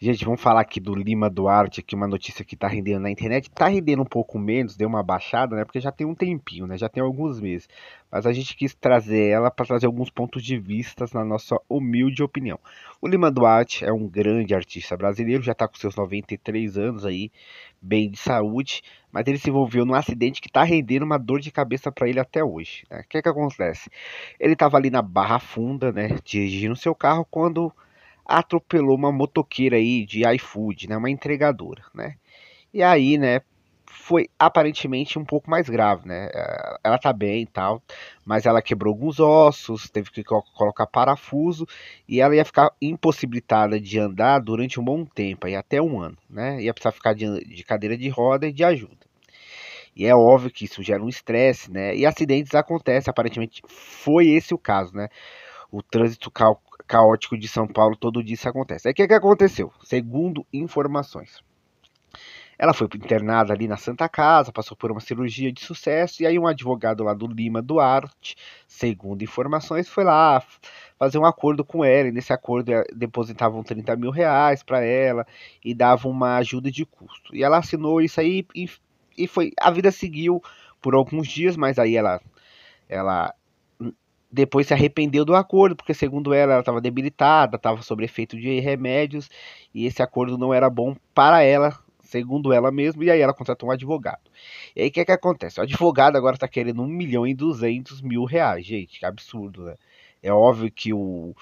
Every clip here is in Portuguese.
Gente, vamos falar aqui do Lima Duarte, aqui uma notícia que tá rendendo na internet. Tá rendendo um pouco menos, deu uma baixada, né? Porque já tem um tempinho, né? Já tem alguns meses. Mas a gente quis trazer ela para trazer alguns pontos de vista na nossa humilde opinião. O Lima Duarte é um grande artista brasileiro, já tá com seus 93 anos aí, bem de saúde, mas ele se envolveu num acidente que tá rendendo uma dor de cabeça para ele até hoje, né? O que que acontece? Ele tava ali na Barra Funda, né, dirigindo seu carro quando atropelou uma motoqueira aí de iFood, né, uma entregadora, né? E aí, né, foi aparentemente um pouco mais grave, né? Ela tá bem e tal, mas ela quebrou alguns ossos, teve que colocar parafuso e ela ia ficar impossibilitada de andar durante um bom tempo, aí até um ano, né? Ia precisar ficar de cadeira de roda e de ajuda. E é óbvio que isso gera um estresse, né? E acidentes acontecem, aparentemente foi esse o caso, né? O trânsito caótico de São Paulo, todo dia isso acontece. Aí o que, que aconteceu? Segundo informações, ela foi internada ali na Santa Casa, passou por uma cirurgia de sucesso, e aí um advogado lá do Lima Duarte, segundo informações, foi lá fazer um acordo com ela, e nesse acordo depositavam 30 mil reais para ela, e davam uma ajuda de custo. E ela assinou isso aí, e foi, a vida seguiu por alguns dias, mas aí ela depois se arrependeu do acordo, porque segundo ela estava debilitada, estava sob efeito de remédios, e esse acordo não era bom para ela, segundo ela mesma, e aí ela contratou um advogado. E aí o que é que acontece? O advogado agora está querendo 1.200.000 reais, gente, que absurdo, né? É óbvio que o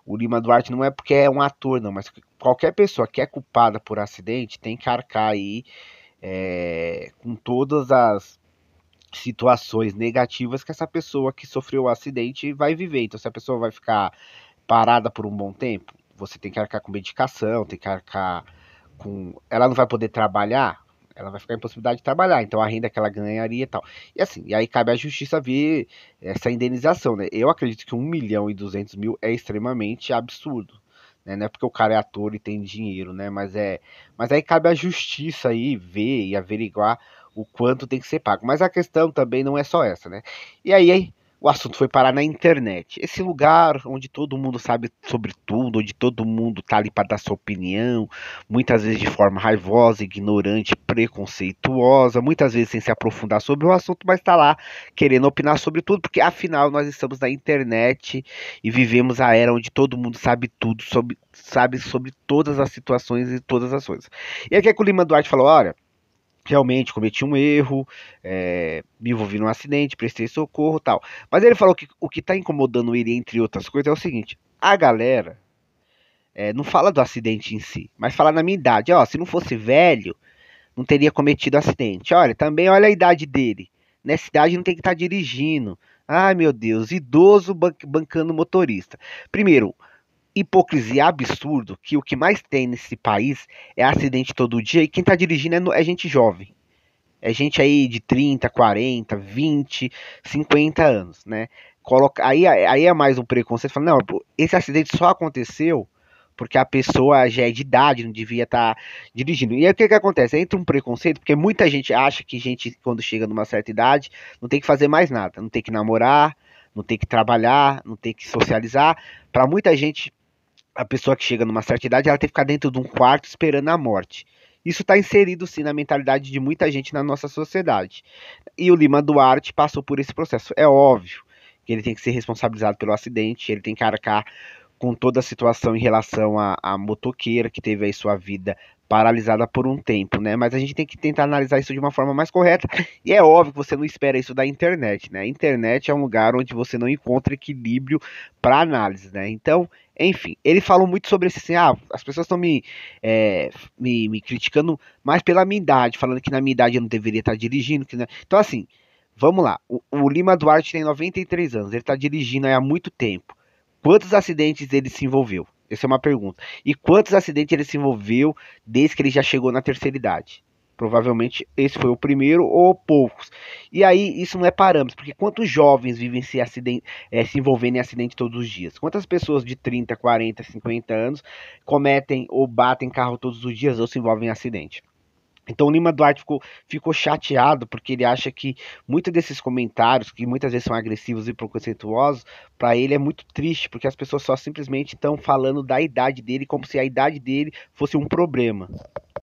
Lima Duarte não é porque é um ator, não, mas qualquer pessoa que é culpada por acidente tem que arcar aí com todas as situações negativas que essa pessoa que sofreu o acidente vai viver. Então, se a pessoa vai ficar parada por um bom tempo, você tem que arcar com medicação, tem que arcar com. Ela não vai poder trabalhar, ela vai ficar em possibilidade de trabalhar, então a renda que ela ganharia e tal. E assim, e aí cabe à justiça ver essa indenização, né? Eu acredito que 1.200.000 é extremamente absurdo. Né? Não é porque o cara é ator e tem dinheiro, né? Mas aí cabe à justiça aí ver e averiguar o quanto tem que ser pago. Mas a questão também não é só essa, né? E aí o assunto foi parar na internet. Esse lugar onde todo mundo sabe sobre tudo, onde todo mundo tá ali para dar sua opinião, muitas vezes de forma raivosa, ignorante, preconceituosa, muitas vezes sem se aprofundar sobre o assunto, mas tá lá querendo opinar sobre tudo, porque afinal nós estamos na internet e vivemos a era onde todo mundo sabe tudo, sabe sobre todas as situações e todas as coisas. E aqui é que o Lima Duarte falou, olha, realmente cometi um erro, me envolvi num acidente, prestei socorro e tal. Mas ele falou que o que está incomodando ele, entre outras coisas, é o seguinte: a galera não fala do acidente em si, mas fala na minha idade. Ó, se não fosse velho, não teria cometido acidente. Olha, também olha a idade dele. Nessa idade não tem que estar dirigindo. Ai meu Deus, idoso bancando motorista. Primeiro, hipocrisia absurdo que o que mais tem nesse país é acidente todo dia e quem está dirigindo é gente jovem. É gente aí de 30, 40, 20, 50 anos, né? Aí é mais um preconceito. Fala, não, pô, esse acidente só aconteceu porque a pessoa já é de idade, não devia estar dirigindo. E aí o que que acontece? Entra um preconceito, porque muita gente acha que gente, quando chega numa certa idade, não tem que fazer mais nada. Não tem que namorar, não tem que trabalhar, não tem que socializar. Para muita gente, a pessoa que chega numa certa idade, ela tem que ficar dentro de um quarto esperando a morte. Isso está inserido sim na mentalidade de muita gente na nossa sociedade. E o Lima Duarte passou por esse processo. É óbvio que ele tem que ser responsabilizado pelo acidente, ele tem que arcar com toda a situação em relação à motoqueira que teve aí sua vida paralisada por um tempo, né? Mas a gente tem que tentar analisar isso de uma forma mais correta. E é óbvio que você não espera isso da internet, né? A internet é um lugar onde você não encontra equilíbrio para análise, né? Então, enfim, ele falou muito sobre esse assim, as pessoas estão me criticando mais pela minha idade, falando que na minha idade eu não deveria estar dirigindo. Então, assim, vamos lá. O Lima Duarte tem 93 anos, ele está dirigindo há muito tempo. Quantos acidentes ele se envolveu? Essa é uma pergunta. E quantos acidentes ele se envolveu desde que ele já chegou na terceira idade? Provavelmente esse foi o primeiro ou poucos. E aí isso não é parâmetro, porque quantos jovens vivem se envolvendo em acidente todos os dias? Quantas pessoas de 30, 40, 50 anos cometem ou batem carro todos os dias ou se envolvem em acidente? Então o Lima Duarte ficou chateado porque ele acha que muitos desses comentários, que muitas vezes são agressivos e preconceituosos, para ele é muito triste, porque as pessoas só simplesmente estão falando da idade dele como se a idade dele fosse um problema.